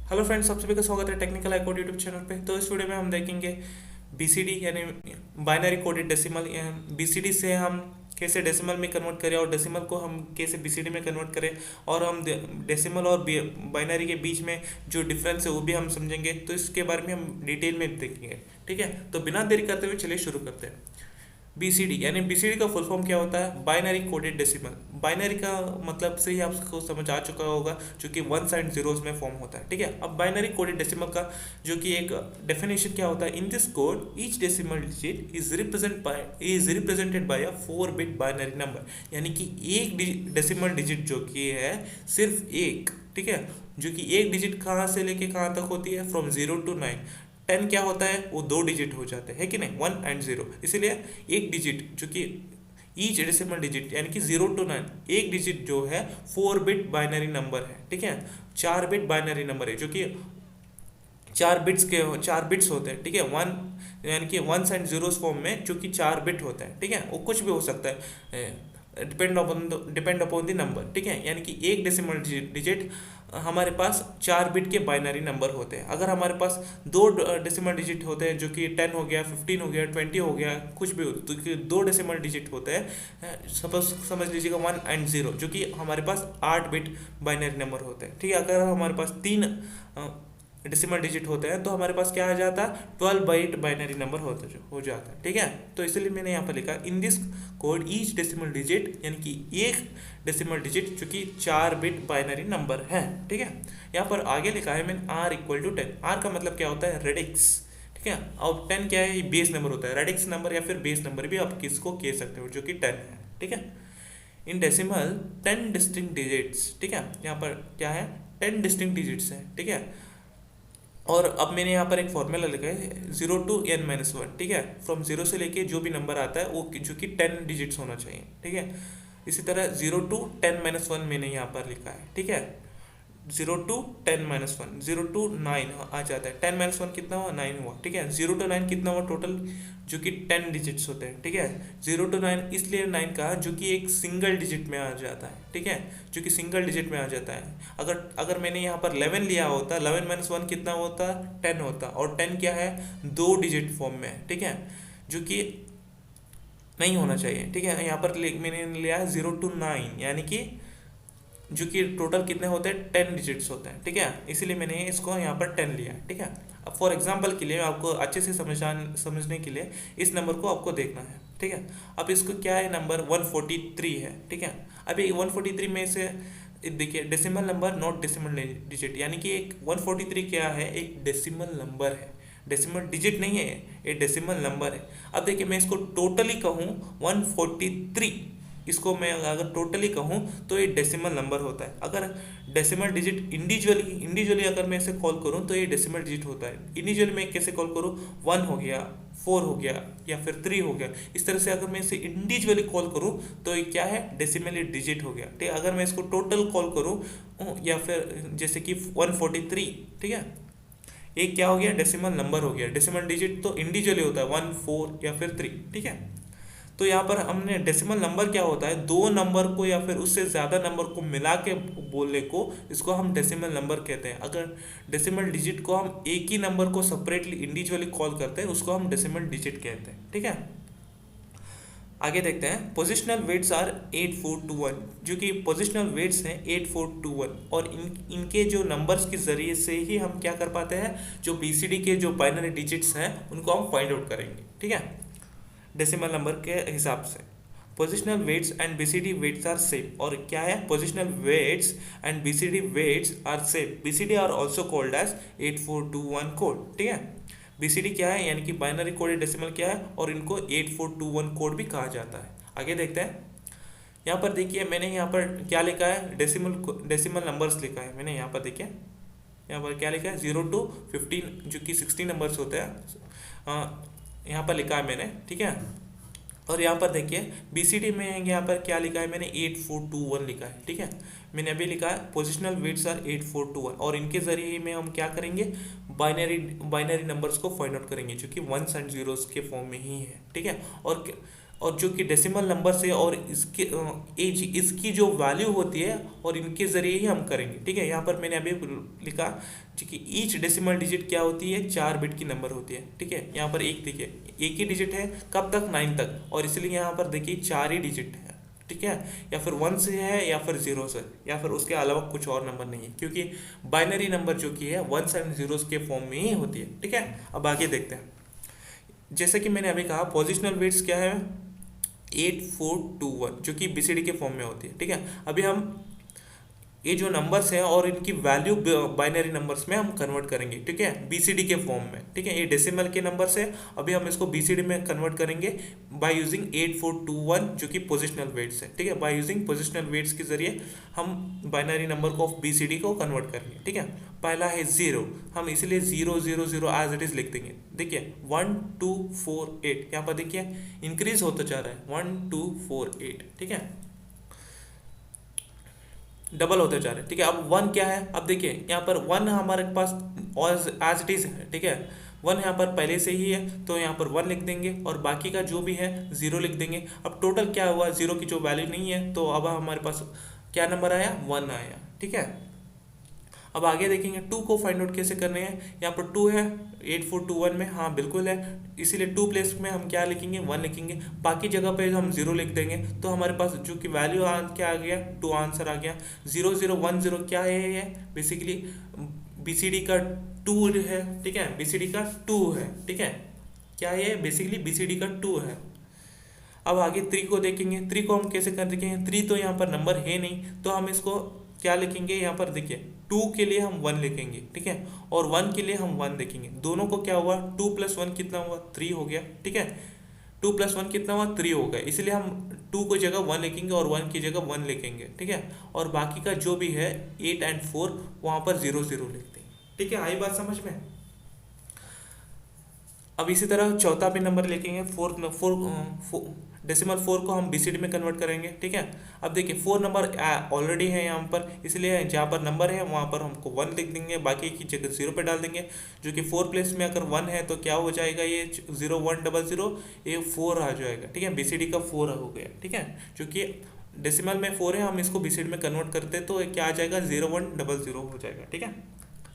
Hello friends, सब सभी का स्वागत है technical I code YouTube channel पे। तो इस वीडियो में हम देखेंगे बीसीडी यानी बाइनरी कोडेड डेसिमल। बीसीडी से हम कैसे डेसिमल में कन्वर्ट करें और डेसिमल को हम कैसे बीसीडी में कन्वर्ट करें, और हम डेसिमल और बाइनरी के बीच में जो डिफरेंस है वो भी हम समझेंगे। तो इसके बारे में हम डिटेल में देखेंगे। ठीक है, तो बिना देरी करते हुए चलिए शुरू करते हैं। बीसीडी यानी बीसीडी का फुल फॉर्म क्या होता है? Binary coded decimal. बाइनरी का मतलब से ही आपको समझ आ चुका होगा, जो कि वंस एंड जीरोस में फॉर्म होता है। ठीक है, अब बाइनरी कोडेड डेसिमल का जो कि एक डेफिनेशन क्या होता है? In this code each decimal digit is represented by a 4 bit binary number. यानी कि एक डेसिमल डिजिट जो कि है सिर्फ एक, ठीक है, जो कि एक डिजिट कहाँ से लेके कहाँ तक होती है? From 0 to 9। 10 क्या होता है? वो 2 डिजिट हो जाते हैं, है कि नहीं, 1 and 0। इसीलिए एक डिजिट जो कि ईच डेसिमल डिजिट यानी कि 0 to 9, एक डिजिट जो है 4 बिट बाइनरी नंबर है। ठीक है, 4 बिट बाइनरी नंबर है, जो कि 4 बिट्स होते हैं। ठीक है, वन यानी कि वंस एंड जीरोस फॉर्म में, जो कि 4 बिट होता है। ठीक है, वो कुछ भी हो सकता है, डिपेंड अपॉन द नंबर। ठीक है, यानी कि एक डेसिमल डिजिट हमारे पास 4 बिट के बाइनरी नंबर होते हैं। अगर हमारे पास दो डेसिमल डिजिट होते हैं, जो कि 10 हो गया, 15 हो गया, 20 हो गया, कुछ भी हो, तो कि दो डेसिमल डिजिट होते हैं, सपोज समझ लीजिएगा 1 and 0, जो कि हमारे पास 8 बिट बाइनरी नंबर होते हैं। ठीक है, अगर हमारे पास 3 डेसिमल डिजिट होते हैं तो हमारे पास क्या आ जाता है? 12 बाइट बाइनरी नंबर हो जाता है। ठीक है, तो इसलिए मैंने यहाँ पर लिखा in this code each decimal digit, यानी कि एक डेसिमल डिजिट जो कि 4 बिट बाइनरी नंबर है। ठीक है, यहाँ पर आगे लिखा है मैंने R=10। आर का मतलब क्या होता है? रेडिक्स। ठीक है, और 10 क्या है? ये बेस नंबर होता है। रेडिक्स नंबर या फिर बेस नंबर भी आप किसको कह सकते हो, जो कि 10 है। ठीक है, इन डेसिमल 10 डिस्टिंक्ट डिजिट्स। ठीक है, यहाँ पर क्या है? 10 डिस्टिंक्ट डिजिट्स है। ठीक है, और अब मैंने यहाँ पर एक फॉर्मूला लिखा है 0 to n-1। ठीक है, फ्रॉम 0 से लेके जो भी नंबर आता है वो जो कि 10 डिजिट्स होना चाहिए। ठीक है, इसी तरह 0 to 10-1 मैंने यहाँ पर लिखा है। ठीक है, 0 to 10-1, 0 to 9 आ जाता है। 10-1 कितना हुआ? 9 हुआ। ठीक है, 0 to 9 कितना हुआ टोटल? जो कि 10 डिजिट्स होते हैं। ठीक है, 0 to 9 इसलिए 9 कहा, जो कि एक सिंगल डिजिट में आ जाता है। ठीक है, जो कि सिंगल डिजिट में आ जाता है। अगर अगर मैंने यहाँ पर 11 लिया होता, 11-1 कितना होता? 10 होता। और 10 क्या है? 2 डिजिट फॉर्म में है। ठीक है, जो कि नहीं होना चाहिए। ठीक है, यहाँ पर मैंने लिया है 0 to 9, यानी कि जो कि टोटल कितने होते हैं? 10 डिजिट्स होते हैं। ठीक है, इसीलिए मैंने इसको यहाँ पर 10 लिया है। ठीक है, अब फॉर एग्जांपल के लिए आपको अच्छे से समझने के लिए इस नंबर को आपको देखना है। ठीक है, अब इसको क्या है? नंबर 143 है। ठीक है, अभी 143 में से देखिए decimal number not decimal digit, यानी कि एक 143 क्या है? एक डेसिमल नंबर है, डेसिमल डिजिट नहीं है, ये डेसिमल नंबर है। अब देखिए मैं इसको टोटली कहूँ 143, इसको मैं अगर टोटली कहूँ तो ये डेसिमल नंबर होता है। अगर डेसिमल डिजिट इंडिविजुअली अगर मैं इसे कॉल करूँ तो ये डेसिमल डिजिट होता है। इंडिविजुअली मैं कैसे कॉल करूँ? 1 हो गया, 4 हो गया, या फिर 3 हो गया। इस तरह से अगर मैं इसे इंडिविजुअली कॉल करूँ तो ये क्या है? डेसिमल डिजिट हो गया। ठीक है, अगर मैं इसको टोटल कॉल करूँ या फिर जैसे कि 143, ठीक है, एक क्या हो गया? डेसिमल नंबर हो गया। डेसिमल डिजिट तो इंडिविजुअली होता है 1, 4 या फिर 3। ठीक है, तो यहाँ पर हमने डेसिमल नंबर क्या होता है? दो नंबर को या फिर उससे ज़्यादा नंबर को मिला के बोलने को, इसको हम डेसिमल नंबर कहते हैं। अगर डेसिमल डिजिट को हम एक ही नंबर को सेपरेटली इंडिविजुअली कॉल करते हैं, उसको हम डेसिमल डिजिट कहते हैं। ठीक है, आगे देखते हैं। पोजिशनल वेट्स आर 8, 4, 2, 1, जो कि पोजिशनल वेट्स हैं 8, 4, 2, 1, और इनके जो नंबर्स के ज़रिए से ही हम क्या कर पाते हैं? जो बीसीडी के जो बाइनरी डिजिट्स हैं उनको हम फाइंड आउट करेंगे। ठीक है, डेसिमल नंबर के हिसाब से। Positional weights and BCD weights are same, और क्या है? Positional weights and BCD weights are same. BCD are also called as 8, 4, 2, 1 code. ठीक है, बीसीडी क्या है? यानी कि बाइनरी कोडेड डेसिमल क्या है, और इनको 8, 4, 2, 1 कोड भी कहा जाता है। आगे देखते हैं। यहाँ पर देखिए मैंने यहाँ पर क्या लिखा है? डेसिमल नंबर्स लिखा है मैंने। यहाँ पर देखिए, यहाँ पर क्या लिखा है? 0 to 15, जो कि 60 नंबर्स होते हैं, यहाँ पर लिखा है मैंने। ठीक है, और यहाँ पर देखिए बीसीडी में यहाँ पर क्या लिखा है मैंने? 8, 4, 2, 1 लिखा है। ठीक है, मैंने अभी लिखा है पोजिशनल वेट्स आर 8, 4, 2, 1, और इनके जरिए में हम क्या करेंगे? बाइनरी नंबर्स को फाइंड आउट करेंगे, जो कि वंस एंड जीरोस के फॉर्म में ही है। ठीक है, और और जो कि डेसिमल नंबर से और इसके एज इसकी जो वैल्यू होती है और इनके ज़रिए ही हम करेंगे। ठीक है, यहाँ पर मैंने अभी लिखा जो कि ईच डेसिमल डिजिट क्या होती है, 4 बिट की नंबर होती है। ठीक है, यहाँ पर एक देखिए एक ही डिजिट है कब तक, 9 तक, और इसलिए यहाँ पर देखिए 4 ही डिजिट है। ठीक है, या फिर 1 से है या फिर 0 से, या फिर उसके अलावा कुछ और नंबर नहीं है, क्योंकि बाइनरी नंबर जो कि है 1s एंड 0s के फॉर्म में ही होती है। ठीक है, अब आगे देखते हैं। जैसे कि मैंने अभी कहा पोजिशनल वेट्स क्या है, 8421 जो कि बीसीडी के फॉर्म में होती है। ठीक है, अभी हम ये जो नंबर्स हैं और इनकी वैल्यू बाइनरी नंबर्स में हम कन्वर्ट करेंगे। ठीक है, बीसीडी के फॉर्म में। ठीक है, ये डेसिमल के नंबर्स है, अभी हम इसको बीसीडी में कन्वर्ट करेंगे बाय यूजिंग 8421 जो कि पोजिशनल वेट्स है। ठीक है, बाय यूजिंग पोजिशनल वेट्स के जरिए हम बाइनरी नंबर को ऑफ बीसीडी को कन्वर्ट करेंगे। ठीक है, पहला है 0, हम इसलिए 0 0 0 एज इट इज लिख देंगे। देखिए 1 2 4 8, यहाँ पर देखिए इंक्रीज होता जा रहा है 1 2 4 8। ठीक है, डबल होते जा रहे हैं। ठीक है, अब 1 क्या है, अब देखिए यहाँ पर 1 हमारे पास एज इट इज है। ठीक है, 1 यहाँ पर पहले से ही है तो यहाँ पर 1 लिख देंगे और बाकी का जो भी है 0 लिख देंगे। अब टोटल क्या हुआ, 0 की जो वैल्यू नहीं है तो अब हमारे पास क्या नंबर आया, 1 आया। ठीक है, अब आगे देखेंगे 2 को फाइंड आउट कैसे करने हैं। यहाँ पर 2 है 8421 में, हाँ बिल्कुल है, इसीलिए 2 प्लेस में हम क्या लिखेंगे, 1 लिखेंगे, बाकी जगह पे हम 0 लिख देंगे। तो हमारे पास जो कि वैल्यू क्या आ गया, 2 आंसर आ गया। 0 0 1 0 क्या है, ये बेसिकली बीसीडी का 2 है। ठीक है, बीसीडी का 2 है। ठीक है, क्या है, बेसिकली बीसीडी का 2 है। अब आगे 3 को देखेंगे, 3 को हम कैसे कर देखेंगे, 3 तो यहाँ पर नंबर है नहीं तो हम इसको क्या लिखेंगे, यहाँ पर देखिए 2 के लिए हम 1 लिखेंगे। ठीक है, और 1 के लिए हम 1 देखेंगे। दोनों को क्या हुआ, 2 + 1 कितना हुआ, 3 हो गया। ठीक है, 2 + 1 कितना हुआ, 3 हो गया, इसलिए हम 2 की जगह 1 लिखेंगे और 1 की जगह 1 लिखेंगे। ठीक है, और बाकी का जो भी है 8 और 4 वहाँ पर 0 0 लिख देंगे। ठीक है, आई बात समझ में। अब इसी तरह चौथा भी नंबर लिखेंगे, 4 डेसिमल 4 को हम बीसीडी में कन्वर्ट करेंगे। ठीक है, अब देखिए 4 नंबर ऑलरेडी है यहाँ पर, इसलिए जहाँ पर नंबर है वहाँ पर हमको 1 लिख देंगे, बाकी की जगह 0 पे डाल देंगे। जो कि 4 प्लेस में अगर 1 है तो क्या हो जाएगा, ये 0 1 0 0 ये 4 आ जाएगा। ठीक है, बीसीडी का 4 हो गया। ठीक है, जो कि डेसिमल में 4 है, हम इसको बीसीडी में कन्वर्ट करते तो क्या आ जाएगा, 0 1 0 0 हो जाएगा। ठीक है,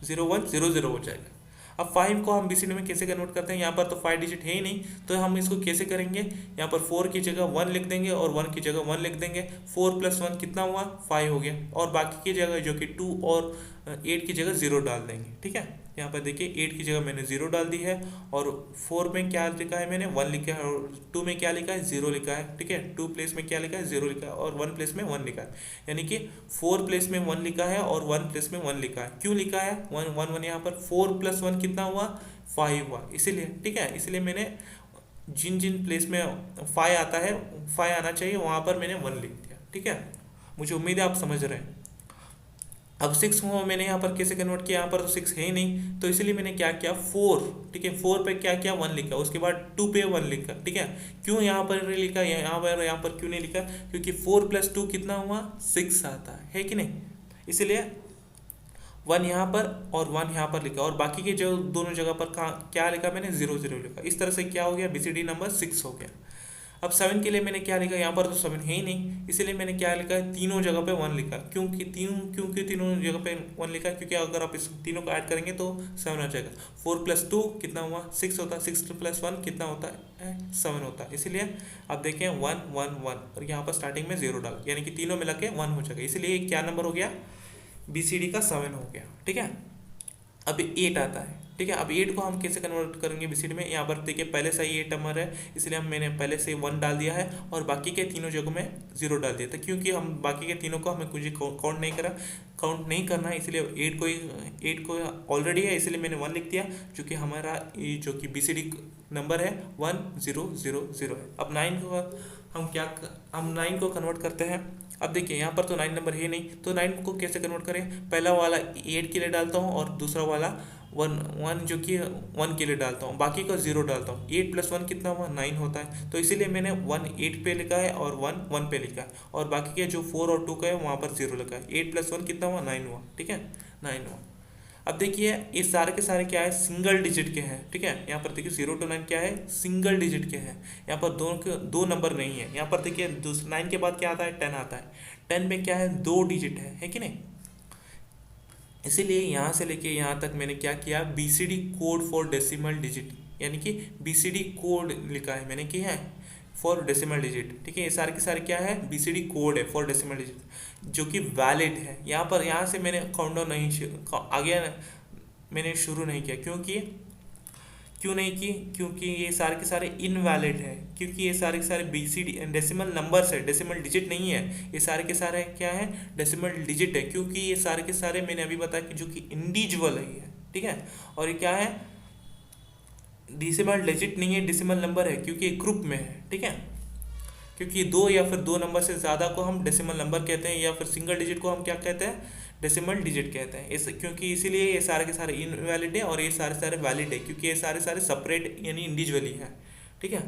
0 1 0 0 हो जाएगा। अब 5 को हम बीसीडी में कैसे कन्वर्ट करते हैं, यहाँ पर तो 5 डिजिट है ही नहीं तो हम इसको कैसे करेंगे, यहाँ पर 4 की जगह 1 लिख देंगे और 1 की जगह 1 लिख देंगे। 4 + 1 कितना हुआ, 5 हो गया, और बाकी की जगह जो कि 2 और 8 की जगह 0 डाल देंगे। ठीक है, यहाँ पर देखिए 8 की जगह मैंने 0 डाल दी है, और 4 में क्या लिखा है मैंने, 1 लिखा है, और 2 में क्या लिखा है, 0 लिखा है। ठीक है, 2 प्लेस में क्या लिखा है, 0 लिखा है, और 1 प्लेस में 1 लिखा है, यानी कि 4 प्लेस में 1 लिखा है और 1 प्लेस में 1 लिखा है। क्यों लिखा है 1 1 1, यहाँ पर 4 + 1 कितना हुआ, 5 हुआ, इसीलिए। ठीक है, इसलिए मैंने जिन जिन प्लेस में 5 आता है, 5 आना चाहिए, वहाँ पर मैंने 1 लिख दिया। ठीक है, मुझे उम्मीद है आप समझ रहे हैं। अब 6 को मैंने यहाँ पर कैसे कन्वर्ट किया, यहाँ पर तो 6 है ही नहीं तो इसलिए मैंने क्या किया, 4। ठीक है, 4 पे क्या किया, 1 लिखा, उसके बाद 2 पे 1 लिखा। ठीक है, क्यों यहाँ पर लिखा, यहाँ पर क्यों नहीं लिखा, क्योंकि 4 + 2 कितना हुआ, 6 आता है कि नहीं, इसलिए 1 यहाँ पर और 1 यहाँ पर लिखा, और बाकी के जो दोनों जगह पर क्या लिखा मैंने, 0 0 लिखा। इस तरह से क्या हो गया, बीसीडी नंबर 6 हो गया। अब 7 के लिए मैंने क्या लिखा, यहाँ पर तो 7 है ही नहीं, इसलिए मैंने क्या लिखा है, तीनों जगह पे 1 लिखा। क्योंकि तीनों जगह पे 1 लिखा, क्योंकि अगर आप इस तीनों को ऐड करेंगे तो 7 आ जाएगा। 4 + 2 कितना हुआ, 6 होता है, 6 + 1 कितना होता है, 7 होता है। इसलिए अब देखें 1 1 1, और यहाँ पर स्टार्टिंग में 0 डाल, यानी कि तीनों मिला के 1 हो जाएगा, इसलिए क्या नंबर हो गया, बीसीडी का 7 हो गया। ठीक है, अब 8 आता है। ठीक है, अब 8 को हम कैसे कन्वर्ट करेंगे बीसीडी में, यहाँ पर देखिए पहले से ही 8 नंबर है, इसलिए मैंने पहले से 1 डाल दिया है और बाकी के तीनों जगहों में 0 डाल दिया था, क्योंकि हम बाकी के तीनों को हमें कुछ काउंट नहीं करना है, इसलिए 8 को ऑलरेडी है, इसलिए मैंने 1 लिख दिया, जो कि हमारा जो कि बीसीडी नंबर है 1 0 0 0 है। अब 9 को हम 9 को कन्वर्ट करते हैं। अब देखिए यहाँ पर तो 9 नंबर है नहीं तो 9 को कैसे कन्वर्ट करें, पहला वाला 8 के लिए डालता हूँ और दूसरा वाला 1 जो कि 1 के लिए डालता हूँ, बाकी का 0 डालता हूँ। 8 + 1 कितना हुआ, 9 होता है, तो इसीलिए मैंने 1 8 पे लिखा है और 1 1 पे लिखा है, और बाकी के जो 4 और 2 का है वहाँ पर 0 लिखा है। 8 + 1 कितना हुआ, 9 हुआ। ठीक है, 9 हुआ। अब देखिए ये सारे के सारे क्या है, सिंगल डिजिट के हैं, ठीक है। यहाँ पर देखिए 0 to 9 क्या है, सिंगल डिजिट के हैं। यहाँ पर दो नंबर नहीं है। यहाँ पर देखिए 9 के बाद क्या आता है, 10 आता है। 10 में क्या है, 2 डिजिट है कि नहीं। इसीलिए यहाँ से लेके यहाँ तक मैंने क्या किया, BCD code for decimal digit, यानी कि बीसीडी कोड लिखा है मैंने, किया है फॉर डेसिमल डिजिट, ठीक है। ये सारे के सारे क्या है, बीसीडी कोड है फॉर डेसिमल डिजिट, जो कि वैलिड है। यहाँ से मैंने काउंटडाउन नहीं आगे मैंने शुरू नहीं किया, क्यों नहीं की, क्योंकि ये सारे के सारे इनवैलिड है, क्योंकि ये सारे के सारे बीसीडी डेसिमल नंबर्स है, डेसिमल डिजिट नहीं है। ये सारे के सारे क्या है, डेसिमल डिजिट है, क्योंकि ये सारे के सारे मैंने अभी बताया कि जो कि इंडिविजुअल है, ठीक है। और ये क्या है, डेसिमल डिजिट नहीं है, डेसिमल नंबर है, क्योंकि ग्रुप में है, ठीक है। क्योंकि दो या फिर दो नंबर से ज़्यादा को हम डेसिमल नंबर कहते हैं, या फिर सिंगल डिजिट को हम क्या कहते हैं, डेसिमल डिजिट कहते हैं। इस क्योंकि इसीलिए ये सारे के सारे इनवैलिड है और ये सारे सारे वैलिड है, क्योंकि ये सारे सारे सेपरेट यानी इंडिविजुअली है, ठीक है।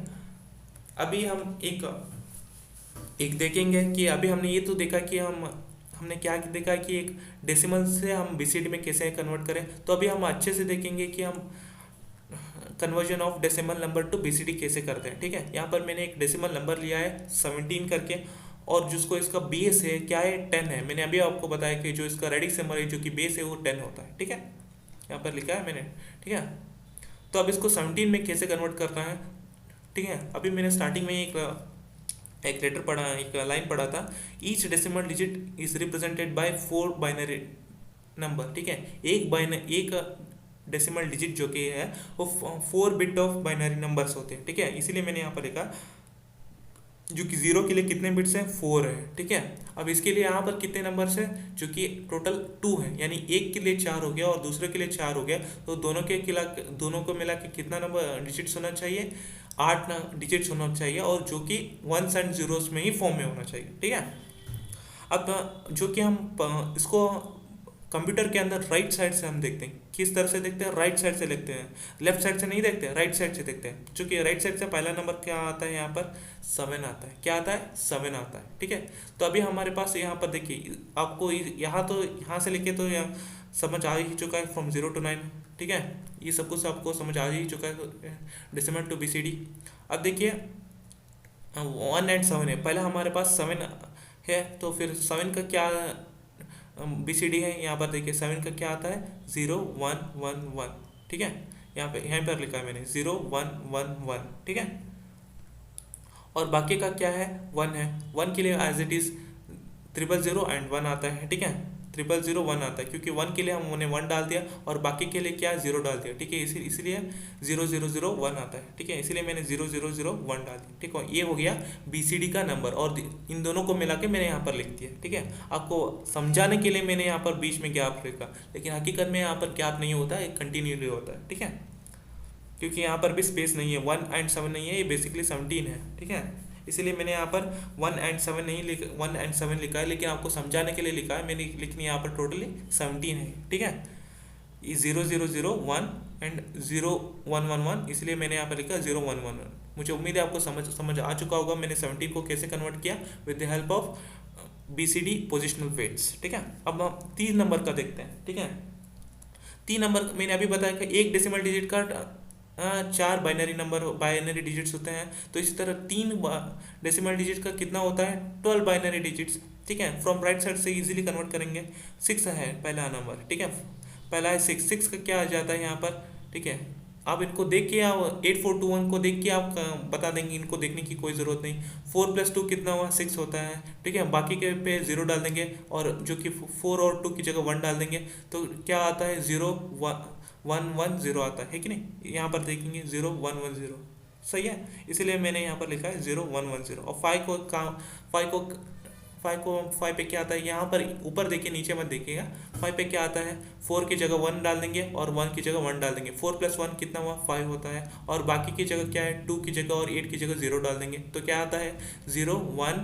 अभी हम एक देखेंगे कि अभी हमने ये तो देखा कि हमने क्या देखा कि एक डेसिमल से हम बीसीडी में कैसे कन्वर्ट करें। तो अभी हम अच्छे से देखेंगे कि हम conversion of decimal number two BCD कैसे करते हैं, ठीक है। यहाँ पर मैंने एक डेसिमल नंबर लिया है 17 करके, और जिसको इसका बेस है क्या है, 10 है। मैंने अभी आपको बताया कि जो इसका रेडिक्स नंबर है जो कि बेस है वो 10 होता है, ठीक है। यहाँ पर लिखा है मैंने, ठीक है। तो अब इसको 17 में कैसे कन्वर्ट करना है, ठीक है। अभी मैंने स्टार्टिंग में एक लेटर पढ़ा, एक लाइन पढ़ा था, each decimal digit is represented by 4 binary number, ठीक है। एक डेसिमल डिजिट जो कि है वो 4 बिट ऑफ बाइनरी नंबर्स होते हैं, ठीक है। इसीलिए मैंने यहाँ पर लिखा जो कि 0 के लिए कितने बिट्स हैं, 4 है, ठीक है। अब इसके लिए यहाँ पर कितने नंबर्स हैं, जो कि टोटल 2 है, यानी एक के लिए 4 हो गया और दूसरे के लिए 4 हो गया। तो दोनों को मिला के कितना नंबर डिजिट्स होना चाहिए, 8 डिजिट्स होना चाहिए, और जो कि 1s and 0s में ही फॉर्म में होना चाहिए, ठीक है। अब जो कि हम इसको कंप्यूटर के अंदर राइट साइड से हम देखते हैं, किस तरह से देखते हैं, राइट साइड से देखते हैं, लेफ्ट साइड से नहीं देखते, राइट साइड से देखते हैं। चूंकि राइट साइड से पहला नंबर क्या आता है, यहाँ पर 7 आता है, क्या आता है, 7 आता है, ठीक है। तो अभी हमारे पास यहाँ पर देखिए, आपको यहाँ से लेके तो यहाँ समझ आ ही चुका है, फ्रॉम 0 to 9, ठीक है। ये सब कुछ आपको समझ आ ही चुका है, डेसिमल टू बीसीडी। अब देखिए 1 and 7 है, पहले हमारे पास 7 है, तो फिर 7 का क्या बीसीडी है, यहाँ पर देखिए 7 का क्या आता है, 0 1 1 1, ठीक है। यहाँ पर लिखा है मैंने 0 1 1 1, ठीक है। और बाकी का क्या है, 1 है। 1 के लिए एज इट इज 000 and 1 आता है, ठीक है। 000 1 आता है, क्योंकि 1 के लिए हमने 1 डाल दिया और बाकी के लिए क्या 0 डाल दिया, ठीक है। इसीलिए 0001 आता है, ठीक है। इसीलिए मैंने 0001 डाल दिया, ठीक है। ये हो गया बीसीडी का नंबर, और इन दोनों को मिला के मैंने यहाँ पर लिख दिया, ठीक है। आपको समझाने के लिए मैंने यहाँ पर बीच में गैप लिखा, लेकिन हकीकत में यहाँ पर गैप नहीं होता है, कंटिन्यूली होता है, ठीक है। क्योंकि यहाँ पर भी स्पेस नहीं है, 1 and 7 नहीं है, ये बेसिकली 17 है, ठीक है। इसीलिए मैंने यहाँ पर 1 and 7 नहीं 1 and 7 लिखा है, लेकिन आपको समझाने के लिए लिखा है मैंने, लिखनी यहाँ पर टोटली 17 है, ठीक है। 0001 and 0111, इसलिए मैंने यहाँ पर लिखा 0111। मुझे उम्मीद है आपको समझ आ चुका होगा मैंने 17 को कैसे कन्वर्ट किया with the help of BCD positional weights, ठीक है। अब हम 3 नंबर का देखते हैं, ठीक है। 3 नंबर मैंने अभी बताया कि एक डेसिमल डिजिट का 4 बाइनरी डिजिट्स होते हैं, तो इसी तरह 3 डेसिमल डिजिट का कितना होता है, 12 बाइनरी डिजिट्स, ठीक है। फ्रॉम राइट साइड से इजीली कन्वर्ट करेंगे। 6 है पहला नंबर, ठीक है, पहला है 6 का क्या आ जाता है यहाँ पर, ठीक है। आप इनको देख के आप 8421 को देख के आप बता देंगे, इनको देखने की कोई ज़रूरत नहीं। 4 + 2 कितना हुआ, 6 होता है, ठीक है। बाकी के पे 0 डाल देंगे, और जो कि 4 और 2 की जगह 1 डाल देंगे, तो क्या आता है 0 1 1 0 आता है कि नहीं। यहाँ पर देखेंगे 0 1 1 0, सही है। इसलिए मैंने यहाँ पर लिखा है 0 1 1 0। और 5 पे क्या आता है, यहाँ पर ऊपर देखिए, नीचे मत देखिएगा। 5 पे क्या आता है, 4 की जगह 1 डाल देंगे और 1 की जगह 1 डाल देंगे। 4 + 1 कितना हुआ, 5 होता है, और बाकी की जगह क्या है, 2 की जगह और 8 की जगह 0 डाल देंगे, तो क्या आता है 0 1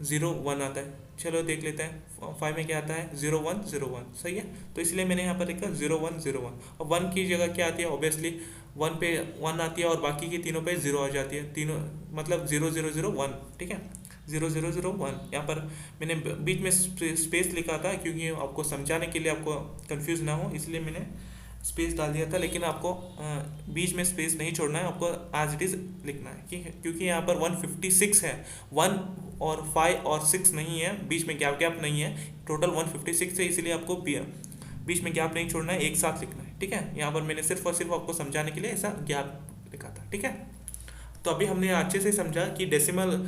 0 1 आता है। चलो देख लेते हैं 5 में क्या आता है, 0 1 0 1, सही है। तो इसलिए मैंने यहाँ पर लिखा 0 1 0 1, और 1 की जगह क्या आती है, ऑब्वियसली 1 पे 1 आती है, और बाकी की तीनों पे 0 आ जाती है, तीनों मतलब 0 0 0 1, ठीक है। 0001। यहाँ पर मैंने बीच में स्पेस लिखा था क्योंकि आपको समझाने के लिए, आपको कंफ्यूज ना हो, इसलिए मैंने स्पेस डाल दिया था। लेकिन आपको बीच में स्पेस नहीं छोड़ना है, आपको एज इट इज़ लिखना है, ठीक है। क्योंकि यहाँ पर 156 है, 1 और 5 और 6 नहीं है, बीच में गैप गैप नहीं है, टोटल 156 है, इसलिए आपको बीच में गैप नहीं छोड़ना है, एक साथ लिखना है, ठीक है। यहाँ पर मैंने सिर्फ और सिर्फ आपको समझाने के लिए ऐसा गैप लिखा था, ठीक है। तो अभी हमने अच्छे से समझा कि डेसिमल,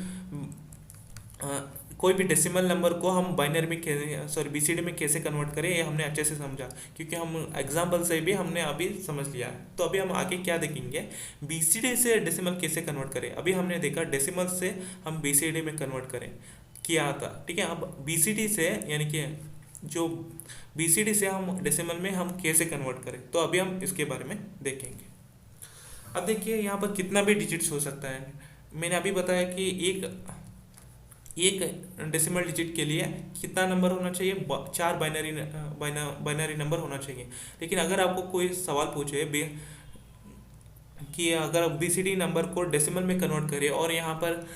कोई भी डेसिमल नंबर को हम बाइनरी में बीसीडी में कैसे कन्वर्ट करें, ये हमने अच्छे से समझा, क्योंकि हम एग्जाम्पल से भी हमने अभी समझ लिया है। तो अभी हम आगे क्या देखेंगे, बीसीडी से डेसिमल कैसे कन्वर्ट करें। अभी हमने देखा डेसिमल से हम बीसीडी में कन्वर्ट करें किया था, ठीक है। अब बीसीडी से, यानी कि जो बीसीडी से हम डेसिमल में हम कैसे कन्वर्ट करें, तो अभी हम इसके बारे में देखेंगे। अब देखिए यहाँ पर कितना भी डिजिट्स हो सकता है। मैंने अभी बताया कि एक डेसिमल डिजिट के लिए कितना नंबर होना चाहिए, 4 बाइनरी नंबर होना चाहिए। लेकिन अगर आपको कोई सवाल पूछे कि अगर बीसीडी नंबर को डेसिमल में कन्वर्ट करें और यहाँ पर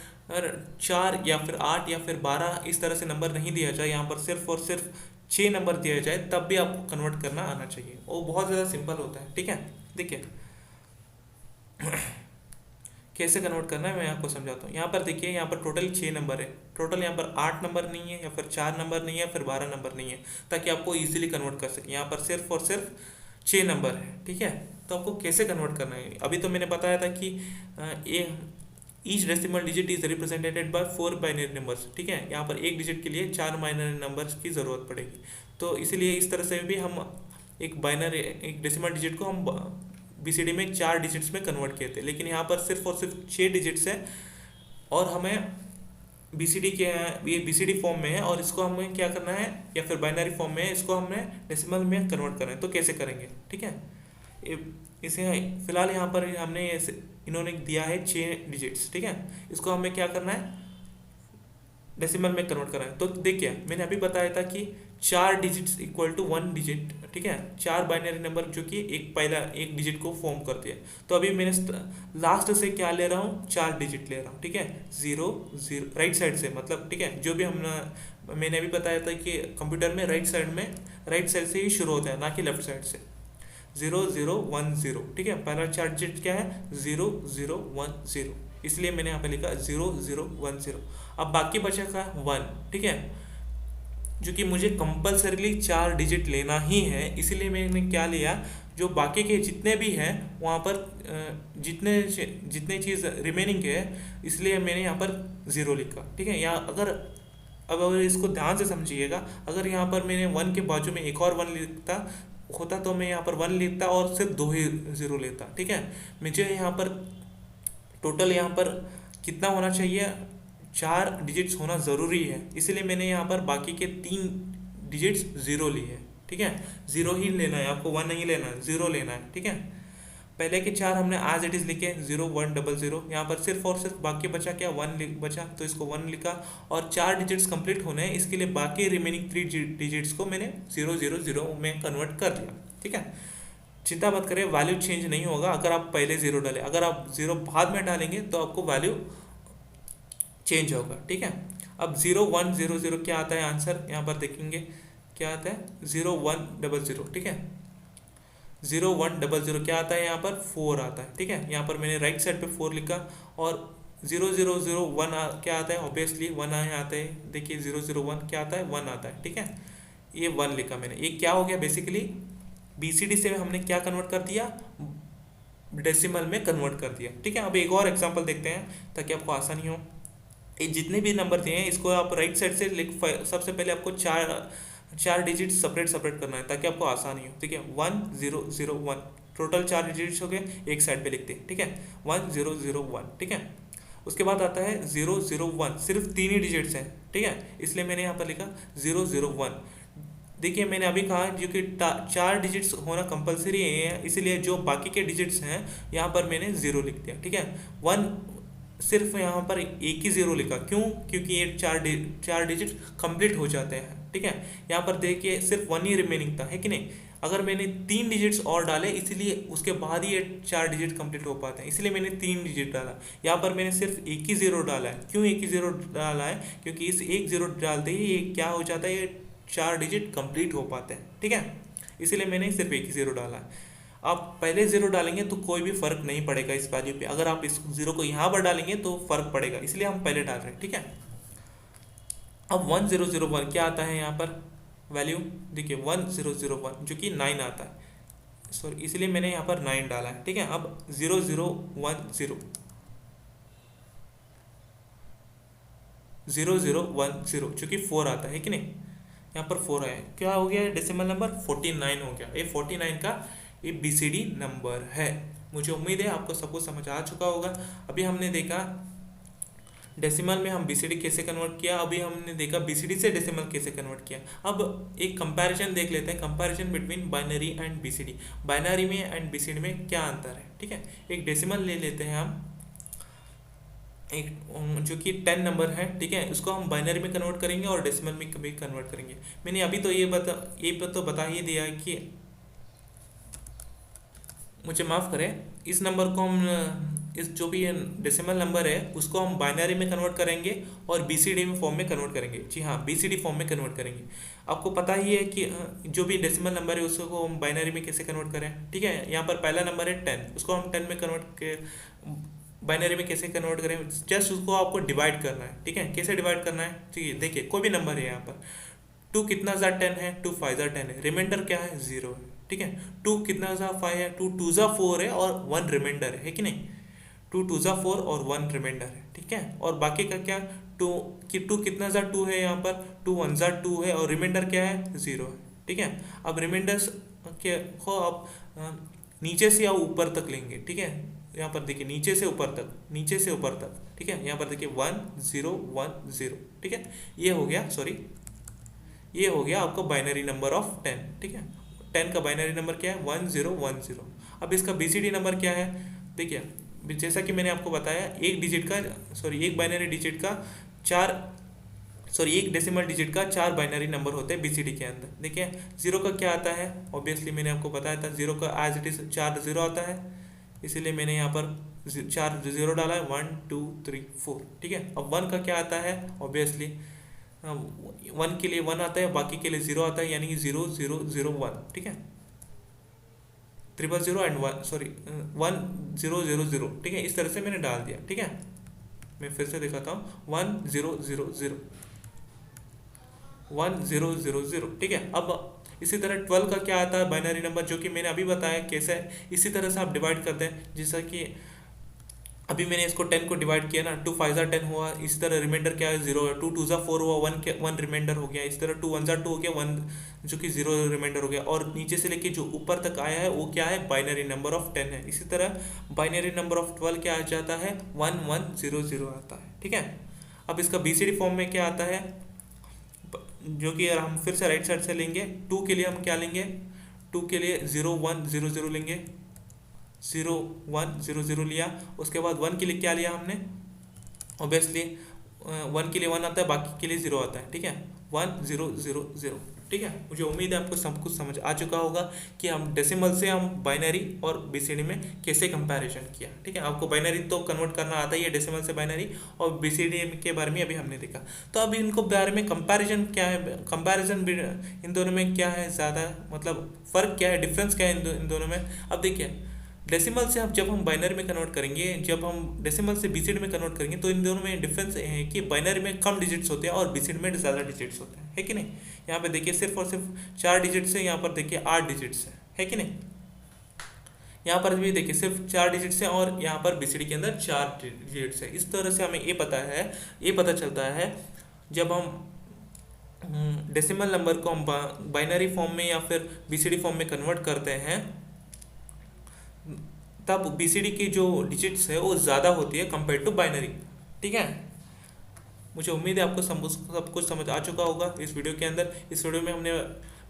4 या फिर 8 या फिर 12 इस तरह से नंबर नहीं दिया जाए, यहाँ पर सिर्फ और सिर्फ 6 नंबर दिया जाए, तब भी आपको कन्वर्ट करना आना चाहिए। वो बहुत ज़्यादा सिंपल होता है, ठीक है। देखिए कैसे कन्वर्ट करना है मैं आपको समझाता हूँ। यहाँ पर देखिए, यहाँ पर टोटल 6 नंबर है, टोटल यहाँ पर 8 नंबर नहीं है, या फिर 4 नंबर नहीं है, फिर 12 नंबर नहीं है, ताकि आपको इजीली कन्वर्ट कर सके। यहाँ पर सिर्फ और सिर्फ 6 नंबर है, ठीक है। तो आपको कैसे कन्वर्ट करना है, अभी तो मैंने बताया था कि each decimal digit is represented by 4 binary numbers, ठीक है। यहाँ पर एक डिजिट के लिए 4 बाइनरी नंबर्स की ज़रूरत पड़ेगी। तो इसीलिए इस तरह से भी हम एक डेसिमल डिजिट को हम बीसीडी में 4 डिजिट्स में कन्वर्ट किए थे। लेकिन यहाँ पर सिर्फ और सिर्फ 6 डिजिट्स है, और हमें बीसीडी के ये बीसीडी फॉर्म में है, और इसको हमें क्या करना है, या फिर बाइनरी फॉर्म में है, इसको हमें डेसिमल में कन्वर्ट करना है। तो कैसे करेंगे, ठीक है। इसे फिलहाल यहाँ पर हमने इन्होंने दिया है 6 डिजिट्स, ठीक है। इसको हमें क्या करना है, डेसिमल में कन्वर्ट करना है। तो देखिए मैंने अभी बताया था कि 4 डिजिट्स इक्वल टू 1 डिजिट, ठीक है। 4 बाइनरी नंबर जो कि एक डिजिट को फॉर्म करती है। तो अभी मैंने लास्ट से क्या ले रहा हूँ, 4 डिजिट ले रहा हूँ, ठीक है। 0 0 राइट साइड से, मतलब ठीक है, जो भी मैंने अभी बताया था कि कंप्यूटर में राइट साइड से ही शुरू होता है, ना कि लेफ्ट साइड से। 0 0 1 0, ठीक है। पहला 4 डिजिट क्या है, 0 0 1 0, इसलिए मैंने यहाँ पे लिखा 0 0 1 0। अब बाकी बचा का 1, ठीक है, जो कि मुझे कंपल्सरीली 4 डिजिट लेना ही है। इसीलिए मैंने क्या लिया, जो बाकी के जितने भी हैं वहाँ पर जितने चीज़ रिमेनिंग है, इसलिए मैंने यहाँ पर 0 लिखा, ठीक है। यहाँ अगर इसको ध्यान से समझिएगा, अगर यहाँ पर मैंने 1 के बाजू में एक और 1 लिखता होता, तो मैं यहाँ पर 1 लिखता और सिर्फ 2 ही 0 लेता, ठीक है। मुझे यहाँ पर टोटल यहाँ पर कितना होना चाहिए, 4 डिजिट्स होना ज़रूरी है। इसलिए मैंने यहाँ पर बाकी के 3 डिजिट्स 0 लिए हैं, ठीक है। 0 ही लेना है आपको, 1 नहीं लेना है, 0 लेना है, ठीक है। पहले के 4 हमने एज इट इज़ लिखे, 0 1 0 0। यहाँ पर सिर्फ और सिर्फ बाकी बचा क्या, 1 बचा, तो इसको 1 लिखा। और 4 डिजिट्स कंप्लीट होने हैं, इसके लिए बाकी रिमेनिंग 3 डिजिट्स को मैंने 0 0 0 में कन्वर्ट कर दिया, ठीक है। चिंता मत करें, वैल्यू चेंज नहीं होगा अगर आप पहले 0 डालें। अगर आप 0 बाद में डालेंगे तो आपको वैल्यू चेंज होगा, ठीक है। अब 0 1 0 0 क्या आता है आंसर, यहाँ पर देखेंगे क्या आता है, 0 1 0 0, ठीक है। 0 1 0 0 क्या आता है, यहाँ पर 4 आता है, ठीक है। यहाँ पर मैंने राइट साइड पे 4 लिखा, और 0 0 0 1 क्या आता है, ऑब्वियसली 1 आता है। देखिए 0 0 1 क्या आता है, 1 आता है, ठीक है। ये 1 लिखा मैंने। ये क्या हो गया, बेसिकली बीसीडी से हमने क्या कन्वर्ट कर दिया, डेसिमल में कन्वर्ट कर दिया, ठीक है। अब एक और एग्जांपल देखते हैं ताकि आपको आसानी हो। ये जितने भी नंबर दिए हैं इसको आप राइट साइड से सबसे पहले आपको 4 डिजिट सेपरेट करना है ताकि आपको आसानी हो, ठीक है। 1 0 0 1, टोटल 4 डिजिट्स हो गए, एक साइड पे लिखते हैं, ठीक है। 1 0 0 1, ठीक है। उसके बाद आता है 0 0 1, सिर्फ 3 ही डिजिट्स हैं, ठीक है, इसलिए मैंने यहाँ पर लिखा 0 0 1। देखिए मैंने अभी कहा जो कि 4 डिजिट्स होना कंपलसरी है, इसीलिए जो बाकी के डिजिट्स हैं यहाँ पर मैंने 0 लिख दिया, ठीक है। 1 सिर्फ यहाँ पर एक ही 0 लिखा, क्यों, क्योंकि ये 4 डिजिट कंप्लीट हो जाते हैं, ठीक है। यहाँ पर देखिए सिर्फ 1 ही रिमेनिंग था, है कि नहीं। अगर मैंने 3 डिजिट्स और डाले इसलिए उसके बाद ही ये 4 डिजिट कंप्लीट हो पाते हैं, इसलिए मैंने 3 डिजिट डाला। यहाँ पर मैंने सिर्फ एक ही ज़ीरो डाला है। क्यों एक ही ज़ीरो डाला है? क्योंकि इस एक ज़ीरो डालते ही ये क्या हो जाता है, ये 4 डिजिट कंप्लीट हो पाते हैं, ठीक है। इसीलिए मैंने सिर्फ एक ही ज़ीरो डाला है। आप पहले ज़ीरो डालेंगे तो कोई भी फ़र्क नहीं पड़ेगा इस वैल्यू पे। अगर आप इस ज़ीरो को यहाँ पर डालेंगे तो फ़र्क पड़ेगा, इसलिए हम पहले डाल रहे हैं, ठीक है। अब 1001 क्या आता है यहाँ पर वैल्यू? देखिए 1001 जो कि 9 आता है, सॉरी इसलिए मैंने यहाँ पर 9 डाला है, ठीक है। अब 0010 जो कि 4 आता है कि नहीं, यहाँ पर 4 आया। क्या हो गया? डेसिमल नंबर 49 हो गया। ये 49 का ये BCD नंबर है। मुझे उम्मीद है आपको सब कुछ समझ आ चुका होगा। अभी हमने देखा डेसिमल में हम BCD कैसे कन्वर्ट किया, अभी हमने देखा BCD से डेसिमल कैसे कन्वर्ट किया। अब एक कंपैरिजन देख लेते हैं, comparison between binary and BCD। Binary में एंड BCD में क्या अंतर है, ठीक है। एक डेसिमल ले लेते हैं हम, एक जो कि 10 नंबर है, ठीक है। उसको हम बाइनरी में कन्वर्ट करेंगे और डेसिमल में कभी कन्वर्ट करेंगे। मैंने अभी तो ये तो बता ही दिया है कि मुझे माफ़ करें, इस नंबर को हम इस जो भी डेसिमल नंबर है उसको हम बाइनरी में कन्वर्ट करेंगे और BCD में फॉर्म में कन्वर्ट करेंगे। जी हाँ, BCD फॉर्म में कन्वर्ट करेंगे। आपको पता ही है कि जो भी डेसिमल नंबर है उसको हम बाइनरी में कैसे कन्वर्ट करें, ठीक है। यहाँ पर पहला नंबर है 10, उसको हम 10 में कन्वर्ट के बाइनरी में कैसे कन्वर्ट करें? जस्ट उसको आपको डिवाइड करना है, ठीक है। कैसे डिवाइड करना है? ठीक है, देखिए कोई भी नंबर है यहाँ पर, 2 कितना ज़ा 10 है, 2 5 ज़ा 10 है, रिमाइंडर क्या है? 0 है, ठीक है। 2 कितना ज़ा 5 है, 2 2 ज़ा 4 है और 1 रिमाइंडर है कि नहीं। 2 2 ज़ा 4 और 1 रिमाइंडर है, ठीक है। और बाकी का क्या? 2 कितना ज़ा 2 है यहाँ पर, 2 1 ज़ा 2 है और रिमाइंडर क्या है? 0 है, ठीक है। अब रिमाइंडर्स के को आप नीचे से या ऊपर तक लेंगे, ठीक है। यहाँ पर देखिए नीचे से ऊपर तक, नीचे से ऊपर तक, ठीक है। यहाँ पर देखिए 1 0 1 0, ठीक है। ये हो गया, सॉरी ये हो गया आपका बाइनरी नंबर ऑफ 10, ठीक है। 10 का बाइनरी नंबर क्या है? 1010। अब इसका BCD नंबर क्या है? देखिए जैसा कि मैंने आपको बताया, एक बाइनरी डिजिट का एक डेसिमल डिजिट का 4 बाइनरी नंबर होते हैं BCD के अंदर। देखिए 0 का क्या आता है? ऑब्वियसली मैंने आपको बताया था 0 का एज इट इज 4 0 आता है, इसीलिए मैंने यहाँ पर 4 0 डाला है, 1 2 3 4, ठीक है। अब 1 का क्या आता है? ऑब्वियसली 1 के लिए 1 आता है, बाकी के लिए 0 आता है, यानी कि 0 0 0 1, ठीक है। 0 एंड 1 0 0 0, ठीक है। इस तरह से मैंने डाल दिया, ठीक है। मैं फिर से दिखाता हूँ, 1 0 0 0 1 0 0 0, ठीक है। अब इसी तरह 12 का क्या आता है बाइनरी नंबर, जो कि मैंने अभी बताया कैसे है। इसी तरह से आप डिवाइड करते हैं, जैसा कि अभी मैंने इसको 10 को डिवाइड किया ना, 2 5 ज़ा 10 हुआ, इसी तरह रिमाइंडर क्या है? 0 है। 2 2 ज़ा 4 हुआ, 1 रिमाइंडर हो गया। इस तरह 2 1 ज़ा 2 हो गया, 1 जो कि 0 रिमाइंडर हो गया। और नीचे से लेके जो ऊपर तक आया है वो क्या है? बाइनरी नंबर ऑफ 10 है। इसी तरह बाइनरी नंबर ऑफ 12 क्या आ जाता है? 1 1 0 0 आता है, ठीक है। अब इसका BCD फॉर्म में क्या आता है, जो कि हम फिर से राइट साइड से लेंगे। 2 के लिए हम क्या लेंगे? 2 के लिए 0 1 0 0 लेंगे, 0 1 0 0 लिया। उसके बाद 1 के लिए क्या लिया हमने? ऑब्वियसली 1 के लिए 1 आता है, बाकी के लिए 0 आता है, ठीक है। 1 0 0 0, ठीक है। मुझे उम्मीद है आपको सब कुछ समझ आ चुका होगा कि हम डेसिमल से हम बाइनरी और BCD में कैसे कंपैरिजन किया, ठीक है। आपको बाइनरी तो कन्वर्ट करना आता ही है, डेसिमल से बाइनरी, और BCD के बारे में अभी हमने देखा। तो अभी इनको बारे में कंपैरिजन क्या है, कंपैरिजन इन दोनों में क्या है ज़्यादा, मतलब फ़र्क क्या है, डिफरेंस क्या है इन दोनों में। अब देखिए डेसिमल से जब हम बाइनरी में कन्वर्ट करेंगे, जब हम डेसिमल से BCD में कन्वर्ट करेंगे, तो इन दोनों में डिफरेंस है कि बाइनरी में कम डिजिट्स होते हैं और BCD में ज़्यादा डिजिट्स होते हैं, है कि नहीं। यहाँ पे देखिए सिर्फ और सिर्फ 4 डिजिट्स है, यहाँ पर देखिए 8 डिजिट्स है कि नहीं। यहाँ पर भी देखिए सिर्फ 4 डिजिट्स हैं और यहाँ पर BCD के अंदर 4 डिजिट्स है। इस तरह से हमें ये पता चलता है जब हम डेसिमल नंबर को हम बाइनरी फॉर्म में या फिर BCD फॉर्म में कन्वर्ट करते हैं, तब BCD की जो डिजिट्स है वो ज़्यादा होती है कंपेयर टू बाइनरी, ठीक है। मुझे उम्मीद है आपको सब कुछ समझ आ चुका होगा इस वीडियो के अंदर। इस वीडियो में हमने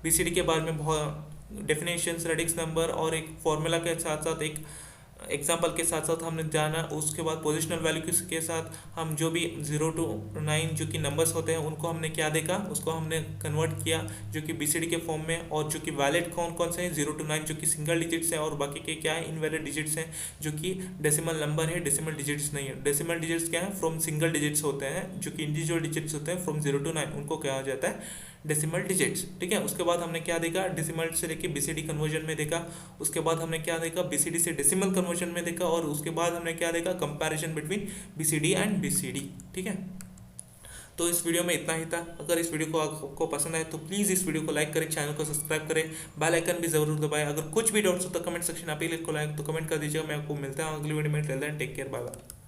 BCD के बारे में बहुत डेफिनेशंस, रेडिक्स नंबर और एक फॉर्मूला के साथ साथ एक एग्जाम्पल के साथ साथ हमने जाना, उसके बाद पोजिशनल वैल्यू के साथ हम जो भी 0 to 9 जो कि नंबर्स होते हैं उनको हमने क्या देखा, उसको हमने कन्वर्ट किया जो कि बीसीडी के फॉर्म में, और जो कि वैलिड कौन कौन से हैं 0 to 9 जो कि सिंगल डिजिट्स हैं, और बाकी के क्या है इनवैलिड डिजिट्स हैं जो कि डेसिमल नंबर है, डेसिमल डिजिट्स नहीं है। डेसिमल डिजिट्स क्या है, फ्रॉम सिंगल डिजिट्स होते हैं, जो कि इंडिविजुअल डिजिट्स होते हैं फ्रॉम 0 to 9, उनको क्या हो जाता है डेसिमल डिजिट्स। ठीक है, उसके बाद हमने क्या देखा, डेसिमल से लेके बीसीडी कन्वर्जन में देखा, उसके बाद हमने क्या देखा, बीसीडी से डेसिमल कन्वर्जन में देखा, और उसके बाद हमने क्या देखा, comparison between BCD and BCD. ठीक है, तो इस वीडियो में इतना ही था। अगर इस वीडियो को आपको पसंद आए तो प्लीज़ इस वीडियो को लाइक करें, चैनल को सब्सक्राइब करें, बेल आइकन भी जरूर दबाएं। अगर कुछ भी डाउट्स हो तो कमेंट सेक्शन आप ही को लाइक तो कमेंट कर दीजिएगा। मैं आपको मिलता हूँ अगली वीडियो में। Take care, bye bye.